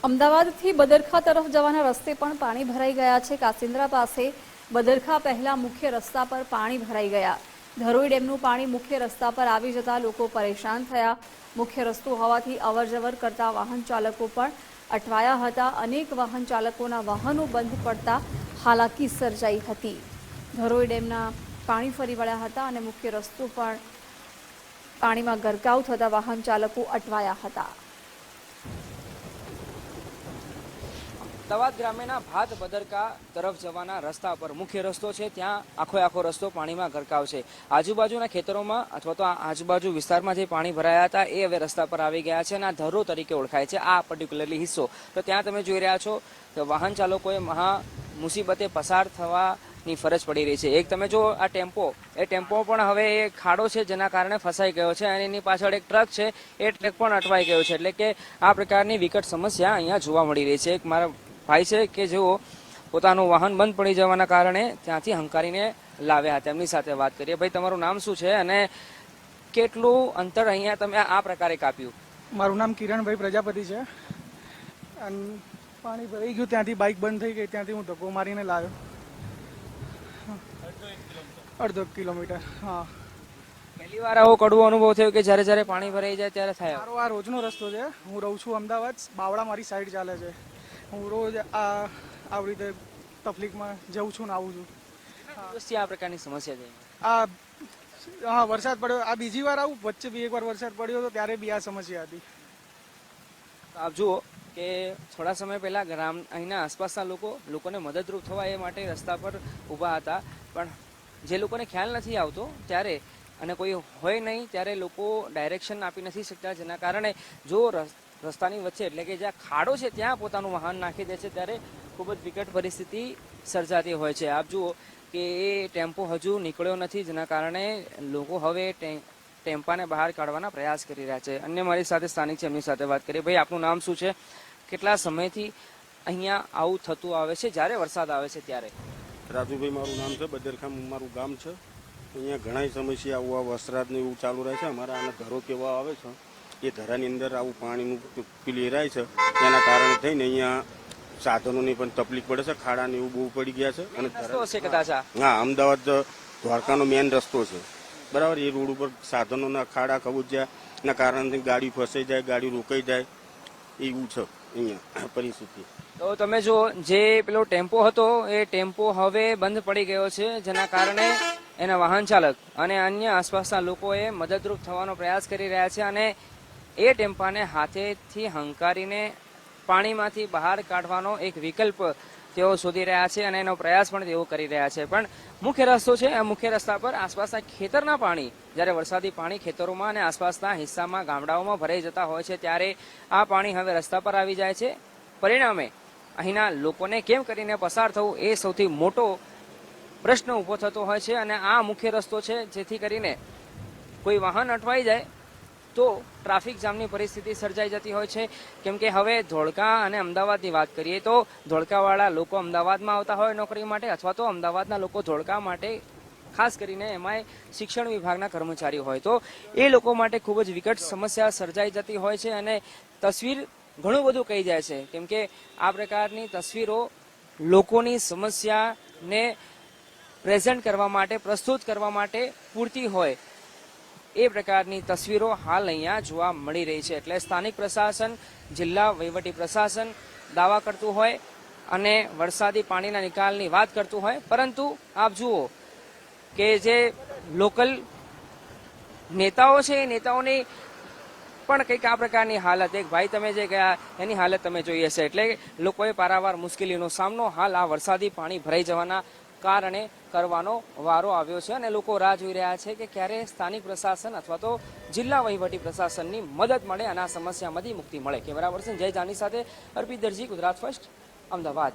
અમદાવાદથી બદરખા તરફ જવાના રસ્તે પણ પાણી ભરાઈ ગયા છે। કાસિન્દ્રા પાસે બદરખા પહેલા મુખ્ય રસ્તા પર પાણી ભરાઈ ગયા। ધરોઈ ડેમનું પાણી મુખ્ય રસ્તા પર આવી જતા લોકો પરેશાન થયા। મુખ્ય રસ્તો હોવાથી અવરજવર કરતા વાહન ચાલકો પણ અટવાયા હતા। અનેક વાહન ચાલકોના વાહનો બંધ પડતા હાલાકી સર્જાઈ હતી। ધરોઈ ડેમના પાણી ફરી વળ્યા હતા અને મુખ્ય રસ્તો પણ પાણીમાં ગરકાવ થતા વાહન ચાલકો અટવાયા હતા। અમદાવાદ ગ્રામ્યના ભાત બદરકા તરફ જવાના રસ્તા પર મુખ્ય રસ્તો છે, ત્યાં આખો રસ્તો પાણીમાં ગરકાવ છે। આજુબાજુના ખેતરોમાં અથવા તો આજુબાજુ વિસ્તારમાં જે પાણી ભરાયા હતા એ હવે રસ્તા પર આવી ગયા છે અને આ ધરો તરીકે ઓળખાય છે આ પર્ટિક્યુલરલી હિસ્સો। તો ત્યાં તમે જોઈ રહ્યા છો કે વાહન ચાલકોએ મહા મુસીબતે પસાર થવાની ફરજ પડી રહી છે। એક તમે જો આ ટેમ્પો પણ હવે એ ખાડો છે જેના કારણે ફસાઈ ગયો છે અને એની પાછળ એક ટ્રક છે, એ ટ્રક પણ અટવાઈ ગયો છે। એટલે કે આ પ્રકારની વિકટ સમસ્યા અહીંયા જોવા મળી રહી છે। એક મારા ભાઈ છે કે જેઓ પોતાનું વાહન બંધ પડી જવાના કારણે ત્યાંથી હંકારીને લાવ્યા હતા। તેમની સાથે વાત કરીએ। ભાઈ, તમારું નામ શું છે અને કેટલું અંતર અહીંયા તમે આ પ્રકારે કાપ્યું? મારું નામ કિરણભાઈ પ્રજાપતિ છે અને પાણી ભરાઈ ગયું, ત્યાંથી બાઇક બંધ થઈ ગઈ, ત્યાંથી હું ધક્કો મારીને લાવ્યો। અડધો કિલોમીટર। હા, પહેલી વાર આવો કડવો અનુભવ થયો કે જ્યારે પાણી ભરાઈ જાય ત્યારે થાય? મારો આ રોજનો રસ્તો છે। હું રહું છું અમદાવાદ, બાવળા મારી સાઈડ ચાલે છે। હું રોજ આવી રીતે તકલીફમાં જઉં છું ને આવું છું। દિવસથી આ પ્રકારની સમસ્યા છે? હા, વરસાદ પડ્યો, આ બીજી વાર આવું, વચ્ચે બી એકવાર વરસાદ પડ્યો હતો ત્યારે બી આ સમસ્યા હતી। આપ જુઓ કે થોડા સમય પહેલા અહીંના આસપાસના લોકોને મદદરૂપ થવા એ માટે રસ્તા પર ઊભા હતા, પણ જે લોકોને ખ્યાલ નથી આવતો ત્યારે અને કોઈ હોય નહીં ત્યારે લોકો ડાયરેક્શન આપી નથી શકતા, જેના કારણે જો રસ્તાની વચ્ચે એટલે કે જ્યાં ખાડો છે ત્યાં પોતાનું વાહન નાખી દે છે ત્યારે ખૂબ જ વિકટ પરિસ્થિતિ સર્જાતી હોય છે। આપ જુઓ કે એ ટેમ્પો હજુ નીકળ્યો નથી, જેના કારણે લોકો હવે ટેમ્પાને બહાર કાઢવાના પ્રયાસ કરી રહ્યા છે। અન્ય મારી સાથે સ્થાનિક છે, એમની સાથે વાત કરીએ। ભાઈ, આપનું નામ શું છે? કેટલા સમયથી અહીંયા આવું થતું આવે છે જ્યારે વરસાદ આવે છે ત્યારે? રાજુભાઈ મારું નામ છે, બદરખા મારું ગામ છે। અહીંયા ઘણા સમસ્યા આવું વરસાદને એવું ચાલુ રહે છે। અમારા આના ઘરો કેવા આવે છે, એ ધરાની અંદર આવું પાણીનું લેરાય છે, તેના કારણે થઈને અહીંયા સાધનોની પણ તકલીફ પડે છે। ખાડાને એવું બહુ પડી ગયા છે અને હા, અમદાવાદ દ્વારકાનો મેઇન રસ્તો છે, બરાબર। એ રોડ ઉપર સાધનોના ખાડા કબૂચ્યાના કારણે ગાડી ફસાઈ જાય, ગાડી રોકાઈ જાય, એવું છે અહીંયા પરિસ્થિતિ। તો તમે જો જે પેલો ટેમ્પો હતો એ ટેમ્પો હવે બંધ પડી ગયો છે, જેના કારણે એના વાહન ચાલક અને અન્ય આસપાસના લોકોએ મદદરૂપ થવાનો પ્રયાસ કરી રહ્યા છે અને એ ટેમ્પાને હાથેથી હંકારીને પાણીમાંથી બહાર કાઢવાનો એક વિકલ્પ તેઓ શોધી રહ્યા છે અને એનો પ્રયાસ પણ તેઓ કરી રહ્યા છે। પણ મુખ્ય રસ્તો છે, આ મુખ્ય રસ્તા પર આસપાસના ખેતરના પાણી, જ્યારે વરસાદી પાણી ખેતરોમાં અને આસપાસના હિસ્સામાં ગામડાઓમાં ભરાઈ જતા હોય છે ત્યારે આ પાણી હવે રસ્તા પર આવી જાય છે। પરિણામે અહીંના લોકોને કેમ કરીને પસાર થવું એ સૌથી મોટો પ્રશ્ન ઊભો થતો હોય છે અને આ મુખ્ય રસ્તો છે, જેથી કરીને કોઈ વાહન અટવાઈ જાય તો ટ્રાફિક જામની પરિસ્થિતિ સર્જાઈ જતી હોય છે। કેમ કે હવે ધોળકા અને અમદાવાદની વાત કરીએ તો ધોળકાવાળા લોકો અમદાવાદમાં આવતા હોય નોકરી માટે, અથવા તો અમદાવાદના લોકો ધોળકા માટે, ખાસ કરીને એમાંય શિક્ષણ વિભાગના કર્મચારીઓ હોય તો એ લોકો માટે ખૂબ જ વિકટ સમસ્યા સર્જાઈ જતી હોય છે અને તસવીર ઘણું બધું કહી જાય છે। કેમ કે આ પ્રકારની તસવીરો લોકોની સમસ્યાને પ્રેઝન્ટ કરવા માટે, પ્રસ્તુત કરવા માટે પૂરતી હોય એ પ્રકારની તસવીરો હાલ અહીંયા જોવા મળી રહી છે। એટલે સ્થાનિક પ્રશાસન, જિલ્લા વહીવટી પ્રશાસન દાવા કરતું હોય અને વરસાદી પાણીના નિકાલની વાત કરતું હોય, પરંતુ આપ જુઓ કે જે લોકલ નેતાઓ છે એ નેતાઓની પણ કંઈક આ પ્રકારની હાલત, એક ભાઈ તમે જે ગયા એની હાલત તમે જોઈ હશે। એટલે લોકોએ પારાવાર મુશ્કેલીનો સામનો હાલ આ વરસાદી પાણી ભરાઈ જવાના કારણે કરવાનો વારો આવ્યો છે અને લોકો રાહ જોઈ રહ્યા છે કે ક્યારે સ્થાનિક પ્રશાસન અથવા તો જિલ્લા વહીવટી પ્રશાસનની મદદ મળે અને આ સમસ્યામાંથી મુક્તિ મળે। કેમેરા પર્સન જય જાની સાથે અર્પિત દરજી, ગુજરાત ફર્સ્ટ, અમદાવાદ।